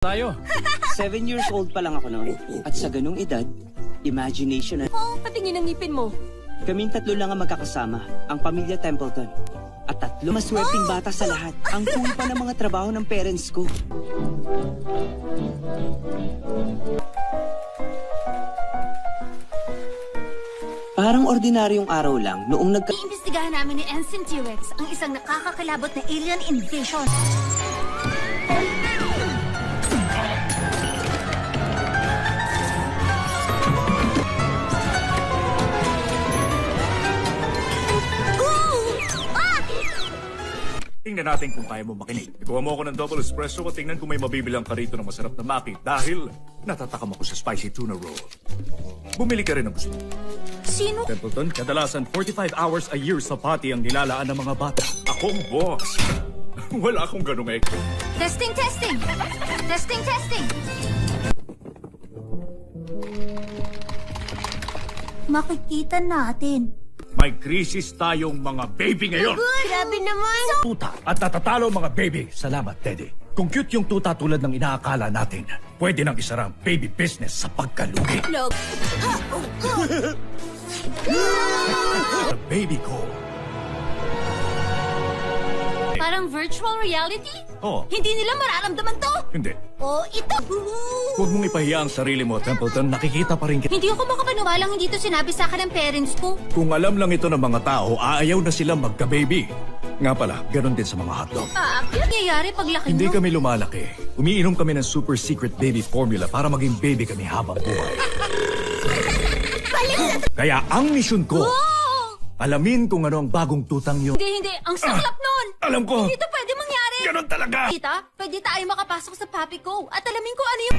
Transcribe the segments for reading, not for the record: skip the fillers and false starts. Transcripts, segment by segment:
Tayo. 7 years old pa lang ako noon. At sa ganung edad, imagination na... Oh, patingin ang ngipin mo. Kaming tatlo lang ang magkakasama, ang pamilya Templeton. At tatlo maswerteng bata sa lahat. Ang cool pa ng mga trabaho ng parents ko. Parang ordinaryong araw lang noong Iimbestigahan namin ni Ensign T-Rex ang isang nakakakilabot na alien invasion. Tingnan natin kung kaya mo makinig. Ikuha mo ako ng double espresso at tingnan kung may mabibilang ka rito ng masarap na maki dahil natatakam ako sa spicy tuna roll. Bumili ka rin ng gusto. Sino? Templeton, kadalasan 45 hours a year sa party ang nilalaan ng mga bata. Akong boss. Wala akong ganung Testing, testing! Testing, testing! Makikita natin. May krisis tayong mga baby ngayon. Grabe naman! Tuta at natatalo mga baby. Salamat, Teddy. Kung cute yung tuta tulad ng inaakala natin, pwede nang isara ang baby business sa pagkalugi. Log. The baby ko. Parang virtual reality? Oo. Hindi nila mararamdaman to? Hindi. Oh, ito! Huwag mong ipahiya ang sarili mo, Templeton. Nakikita pa rin kita. Hindi ako makapaniwalang hindi to sinabi sa akin ng parents ko. Kung alam lang ito ng mga tao, aayaw na sila magka-baby. Nga pala, ganun din sa mga hotdog. Aakyat nangyayari paglaki Hindi nyo. kami lumalaki. Umiinom kami ng super secret baby formula para maging baby kami habang buhay. Kaya ang misyon ko, Oh! alamin kung ano ang bagong tutang yun. Hindi, hindi. Ang saklap nun! Alam ko! Hindi to pwede mangyari! Ganun talaga! Tita, pwede tayo makapasok sa papi ko at alamin ko ano yung...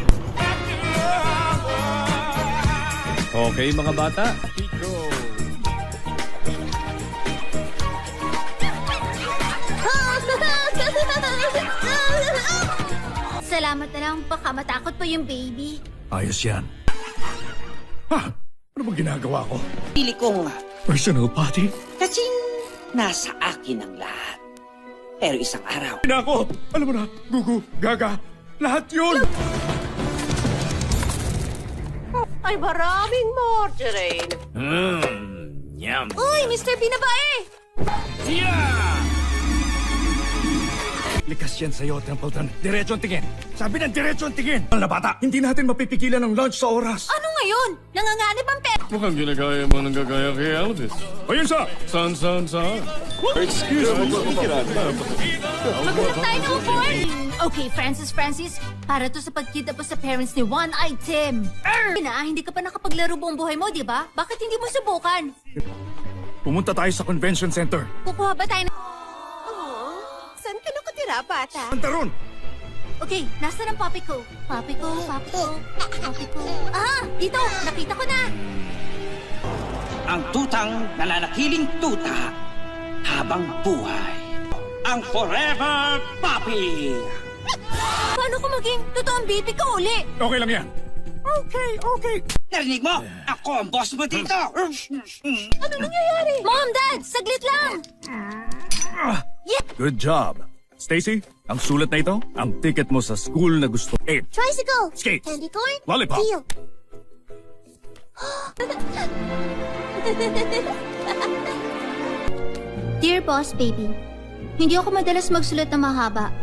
Okay, mga bata. Salamat na lang, baka matakot pa yung baby. Ayos yan. Ha? Ano bang ginagawa ko? pili kong Personal party? kasing nasa akin ang lahat. Pero isang araw, Ina ako! Alam mo na, Gugu, Gaga, lahat yun! Ay, maraming margarine. Yum. Uy, Mr. Binabae! Likas yan sa'yo, Templeton. Diretso ang tingin. Sabi ng diretso ang tingin. Ang bata, hindi natin mapipigilan ng lunch sa oras. Ano ngayon? Nanganganib ang pet? Mukhang ginagaya mo ng gagaya kay Elvis. Ayun sa! Saan? Excuse me. Maghanap tayo ng upuan! Okay, Francis, para to sa pagkita po sa parents ni One-Eyed Tim. Hindi ka pa nakapaglaro buong buhay mo, di ba? Bakit hindi mo subukan? Pumunta tayo sa convention center. Kukuha ba tayo ng... Saan ka nakatira, bata? Pantaron! Okay, nasa ng papi ko? Papi ko. Ah, dito! Nakita ko na! ang tutang nananakiling tuta habang buhay. Ang Forever Puppy! Paano ko maging totoong baby ko uli? Okay lang yan. Okay. Narinig mo? Ako ang boss mo dito! Ano nangyayari? Mom, Dad, saglit lang! Good job. Stacy, ang sulat na ito, ang ticket mo sa school na gusto. 8. Tricycle! Skates. Candy corn? Lollipop. Deal! Dear Boss Baby, hindi ako madalas magsulat na mahaba.